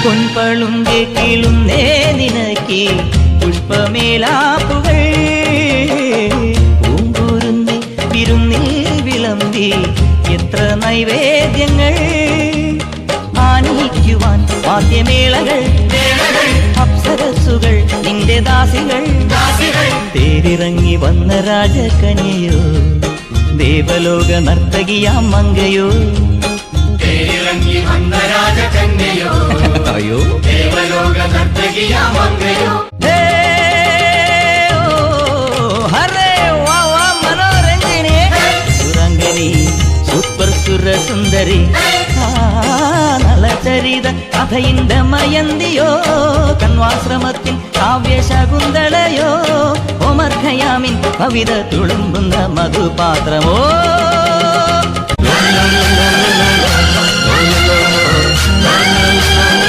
പൊൻപളുങ്കെ കീളുന്നേ നിനക്ക് പുഷ്പമേലാപ്പുകൾ പൂങ്കൂരുന്നി വിരുന്നിൽ വിളമ്പി എത്ര നൈവേദ്യങ്ങൾ ആനയിക്കുവാൻ വാദ്യമേളകൾ അപ്സരസുകൾ നിന്റെ ദാസികൾ തേരിറങ്ങി വന്ന രാജകന്യയോ ദേവലോക നർത്തകിയാം മങ്കയോ തേരിറങ്ങി വന്ന രാജകന്യയോ അയ്യോ ദേവലോക നർത്തകിയാം മങ്കയോ ഹരേ വാ വാ മനോരഞ്ജിനി സുരംഗനി സൂപ്പർ സുരസുന്ദരി നളചരിത കഥയിന്റെ മയന്തിയോ കണ്വാശ്രമത്തിൽ കാവ്യശകുന്തളയോ ഒമർ ഖയാമിൻ കവിത തുളുമ്പുന്ന മധുപാത്രമോ